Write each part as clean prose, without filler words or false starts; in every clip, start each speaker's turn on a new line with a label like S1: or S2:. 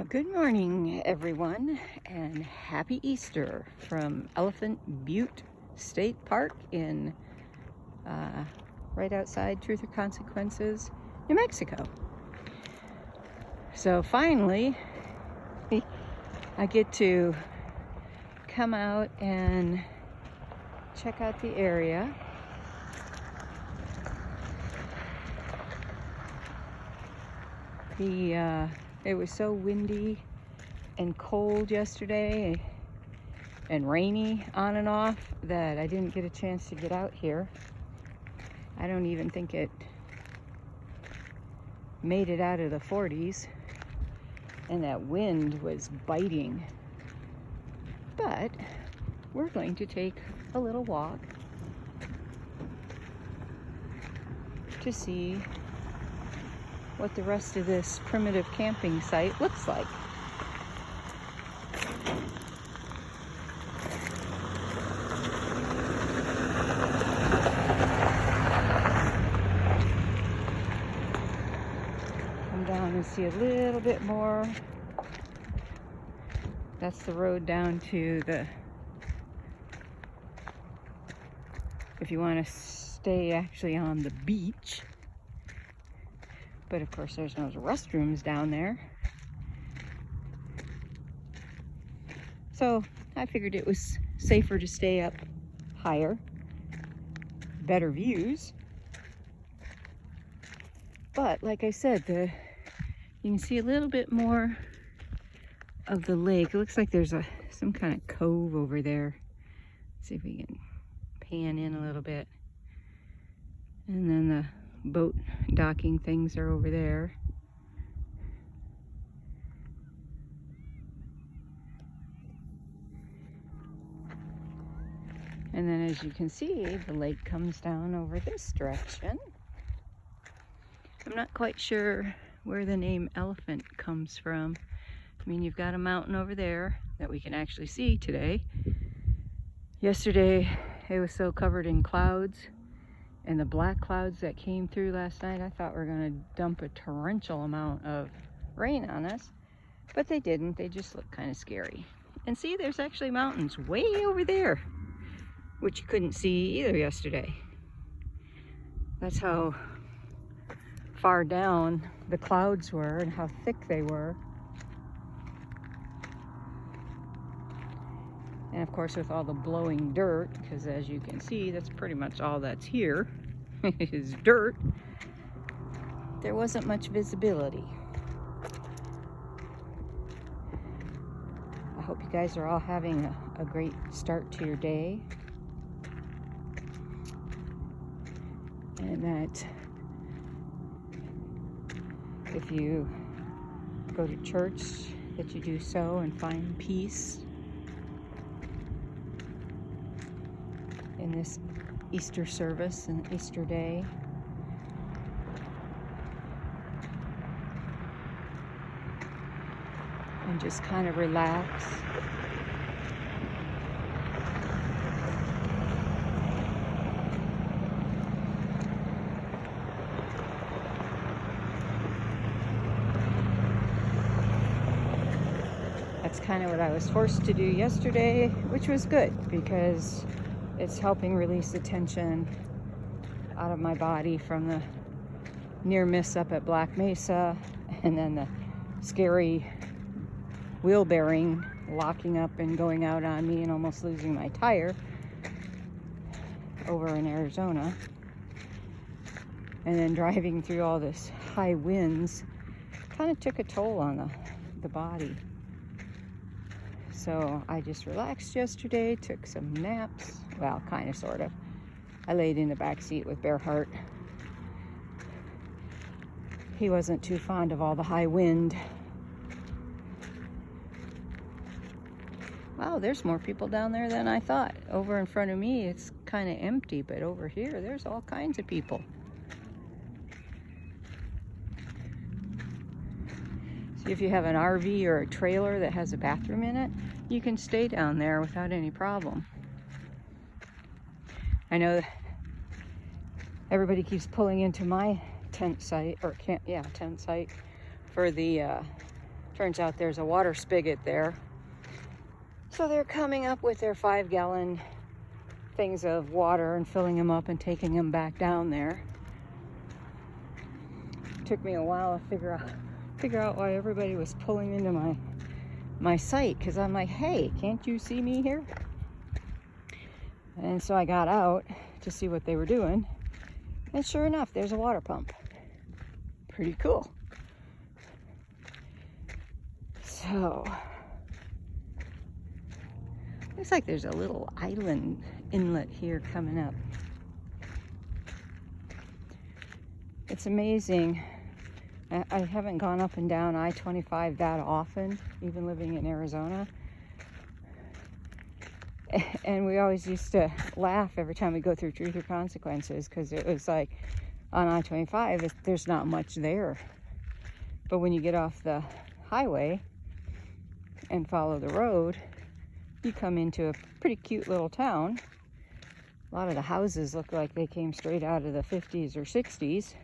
S1: Good morning, everyone, and happy Easter from Elephant Butte State Park in right outside Truth or Consequences, New Mexico. So finally, I get to come out and check out the area. It was so windy and cold yesterday and rainy on and off that I didn't get a chance to get out here. I don't even think it made it out of the 40s, and that wind was biting. But we're going to take a little walk to see what the rest of this primitive camping site looks like. Come down and see a little bit more. That's the road down to if you want to stay actually on the beach. But of course there's no restrooms down there. So I figured it was safer to stay up higher, better views. But like I said, you can see a little bit more of the lake. It looks like there's some kind of cove over there. Let's see if we can pan in a little bit. And then the boat docking things are over there. And then as you can see, the lake comes down over this direction. I'm not quite sure where the name Elephant comes from. I mean, you've got a mountain over there that we can actually see today. Yesterday, it was so covered in clouds, and the black clouds that came through last night, I thought were going to dump a torrential amount of rain on us, but they didn't. They just looked kind of scary. And see, there's actually mountains way over there, which you couldn't see either yesterday. That's how far down the clouds were and how thick they were. And of course, with all the blowing dirt, because as you can see, that's pretty much all that's here is dirt. There wasn't much visibility. I hope you guys are all having a great start to your day. And that if you go to church, that you do so and find peace in this Easter service and Easter day. And just kind of relax. That's kind of what I was forced to do yesterday, which was good because it's helping release the tension out of my body from the near miss up at Black Mesa, and then the scary wheel bearing locking up and going out on me and almost losing my tire over in Arizona. And then driving through all this high winds kind of took a toll on the body. So I just relaxed yesterday, took some naps. Well, kind of, sort of. I laid in the back seat with Bearheart. He wasn't too fond of all the high wind. Wow, there's more people down there than I thought. Over in front of me, it's kind of empty, but over here, there's all kinds of people. See, if you have an RV or a trailer that has a bathroom in it, you can stay down there without any problem. I know everybody keeps pulling into my tent site, or tent site for the Turns out there's a water spigot there. So they're coming up with their 5-gallon things of water and filling them up and taking them back down there. Took me a while to figure out why everybody was pulling into my site, because I'm like, hey, can't you see me here? And so I got out to see what they were doing, and sure enough, there's a water pump. Pretty cool. So looks like there's a little island inlet here coming up. It's amazing. I haven't gone up and down I-25 that often, even living in Arizona. And we always used to laugh every time we go through Truth or Consequences, because it was like on I-25, there's not much there. But when you get off the highway and follow the road, you come into a pretty cute little town. A lot of the houses look like they came straight out of the 50s or 60s.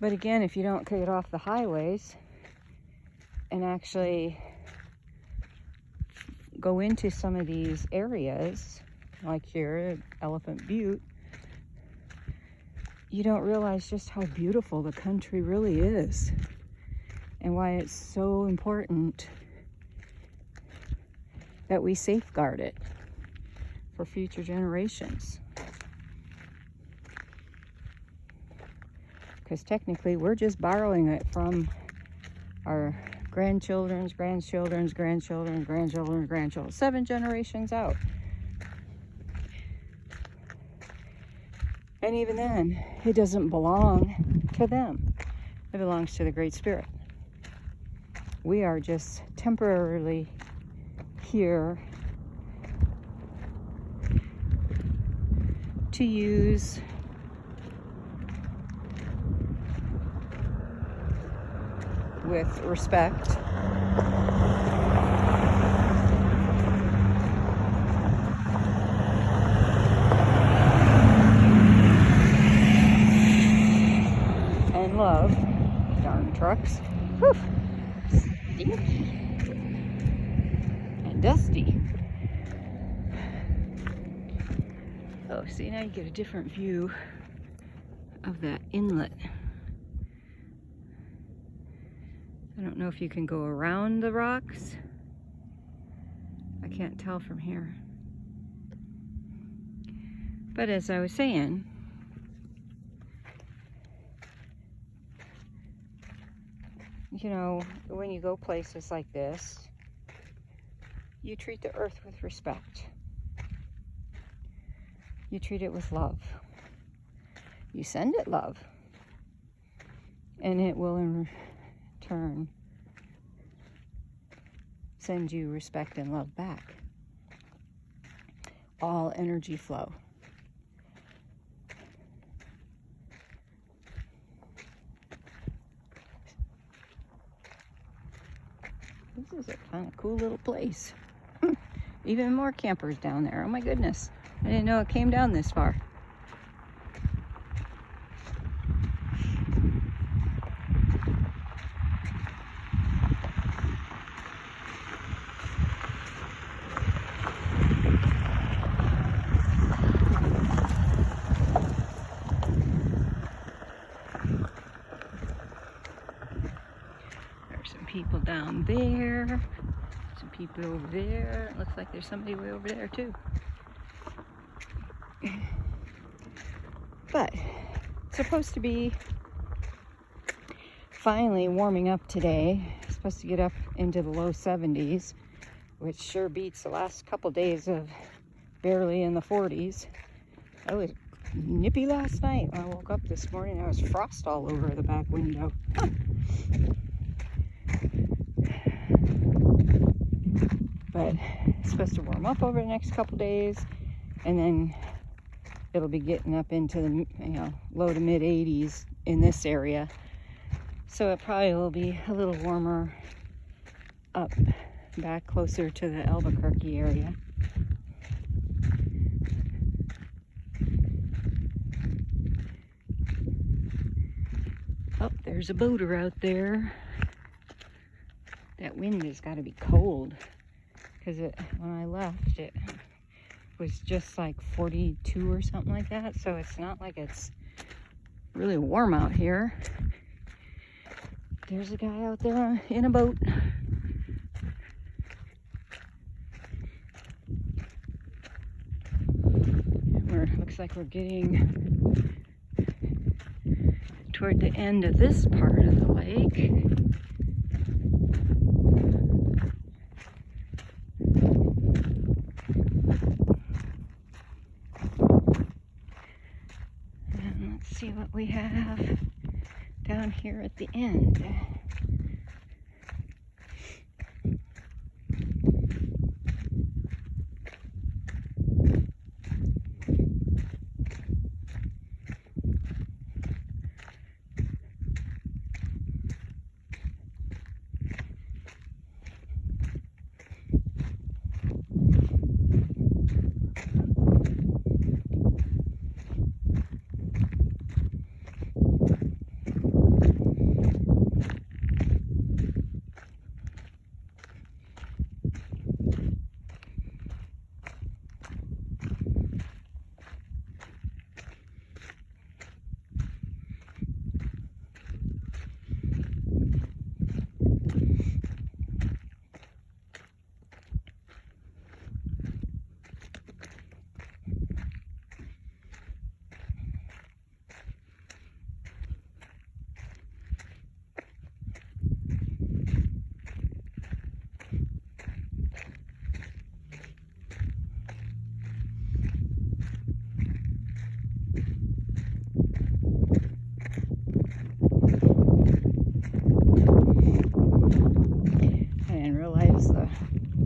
S1: But again, if you don't get off the highways and actually go into some of these areas, like here at Elephant Butte, you don't realize just how beautiful the country really is and why it's so important that we safeguard it for future generations. Because technically we're just borrowing it from our grandchildren's grandchildren's grandchildren's grandchildren's grandchildren, 7 generations out. And even then, it doesn't belong to them. It belongs to the Great Spirit. We are just temporarily here to use with respect. And love. Darn trucks. Whew. Stinky. And dusty. Oh, see, now you get a different view of that inlet. I don't know if you can go around the rocks. I can't tell from here. But as I was saying, you know, when you go places like this, you treat the earth with respect. You treat it with love. You send it love. And it will in turn send you respect and love back. All energy flow. This is a kind of cool little place. Even more campers down there. Oh my goodness. I didn't know it came down this far. There's some people down there. Some people over there. It looks like there's somebody way over there too. But it's supposed to be finally warming up today. It's supposed to get up into the low 70s, which sure beats the last couple days of barely in the 40s. I was nippy last night. When I woke up this morning, there was frost all over the back window. Huh. But it's supposed to warm up over the next couple days, and then it'll be getting up into the low to mid 80s in this area. So it probably will be a little warmer up back closer to the Albuquerque area. Oh, Oh, there's a boater out there. That wind has got to be cold, because when I left it was just like 42 or something like that, so it's not like it's really warm out here. There's a guy out there in a boat. And looks like we're getting toward the end of this part of the lake. And let's see what we have down here at the end.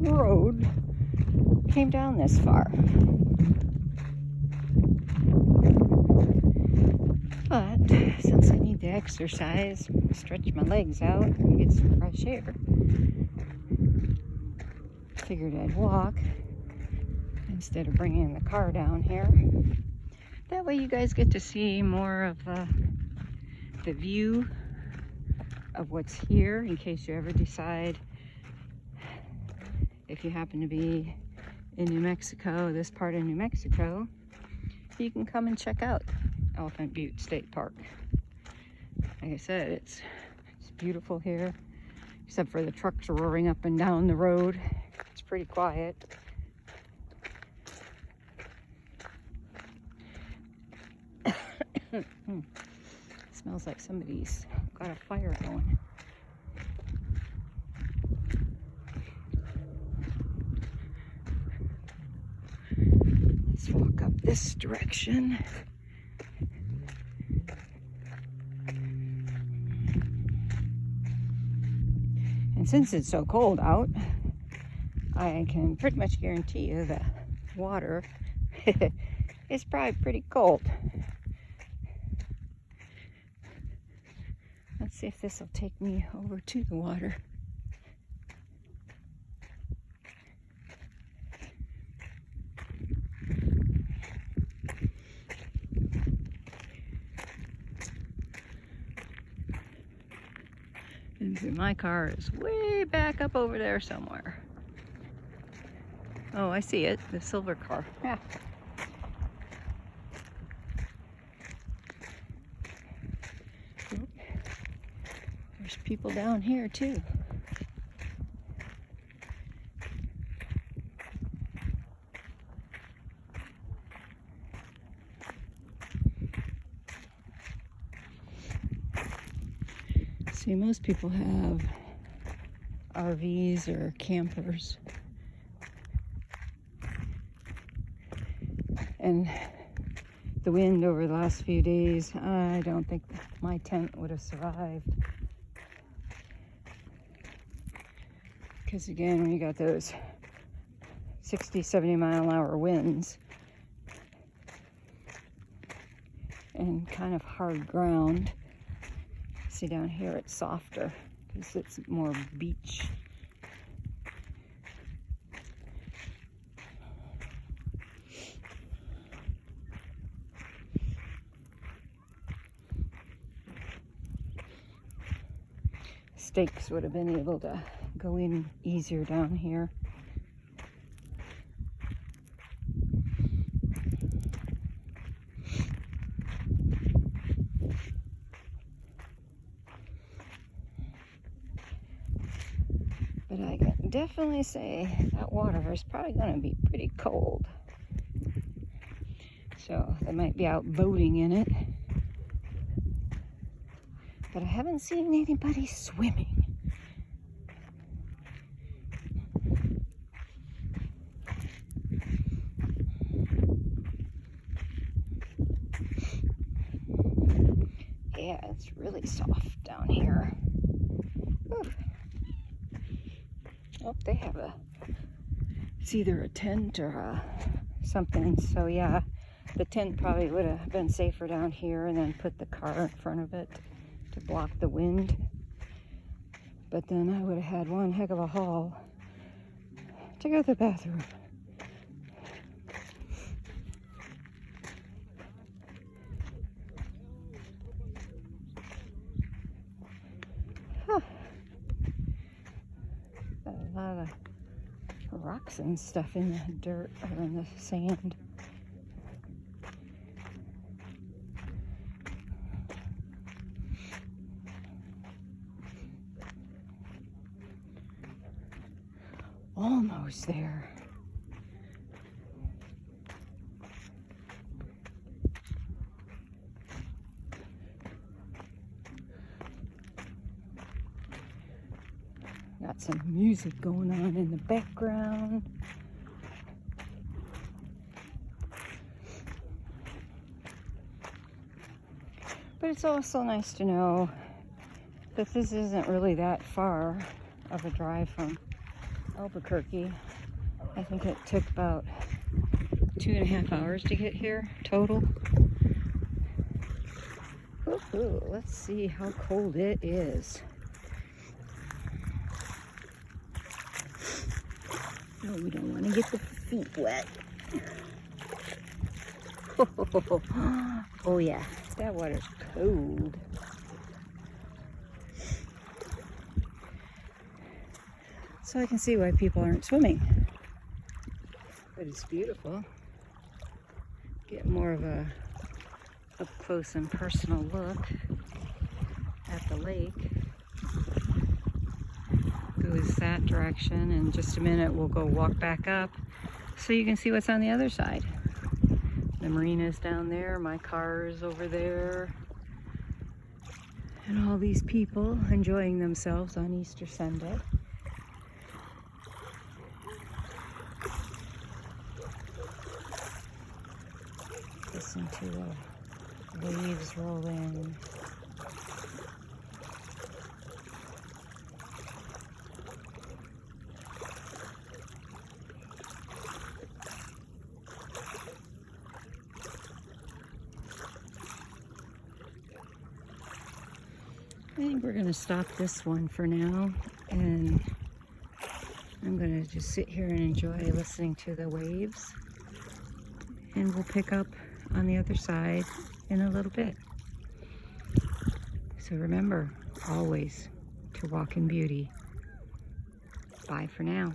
S1: Road came down this far. But since I need to exercise, stretch my legs out and get some fresh air, figured I'd walk instead of bringing the car down here. That way you guys get to see more of the view of what's here, in case you ever decide, if you happen to be in New Mexico, this part of New Mexico, you can come and check out Elephant Butte State Park. Like I said, it's beautiful here, except for the trucks roaring up and down the road. It's pretty quiet. Smells like somebody's got a fire going. Let's walk up this direction. And since it's so cold out, I can pretty much guarantee you that water is probably pretty cold. Let's see if this will take me over to the water. And see, my car is way back up over there somewhere. Oh, I see it, the silver car. Yeah. There's people down here too. See, most people have RVs or campers. And the wind over the last few days, I don't think my tent would have survived. Because again, when you got those 60, 70 mile an hour winds and kind of hard ground, see down here it's softer because it's more beach. stakes would have been able to go in easier down here. But I can definitely say that water is probably going to be pretty cold. So they might be out boating in it. But I haven't seen anybody swimming. Yeah, it's really soft down here. Ooh. Oh, they have it's either a tent or something. So yeah, the tent probably would have been safer down here, and then put the car in front of it to block the wind. But then I would have had one heck of a haul to go to the bathroom. Huh. Got a lot of rocks and stuff in the dirt or in the sand. Almost there. Got some music going on in the background. But it's also nice to know that this isn't really that far of a drive from Albuquerque. I think it took about 2.5 hours to get here total. Ooh, let's see how cold it is. Oh, we don't want to get the feet wet. Oh yeah, that water's cold. So I can see why people aren't swimming. But it's beautiful. Get more of a up close and personal look at the lake. Goes that direction. In just a minute we'll go walk back up so you can see what's on the other side. The marina's down there, my car is over there, and all these people enjoying themselves on Easter Sunday. Listen to the waves roll in. I think we're going to stop this one for now, and I'm going to just sit here and enjoy listening to the waves, and we'll pick up on the other side in a little bit. So remember, always to walk in beauty. Bye for now.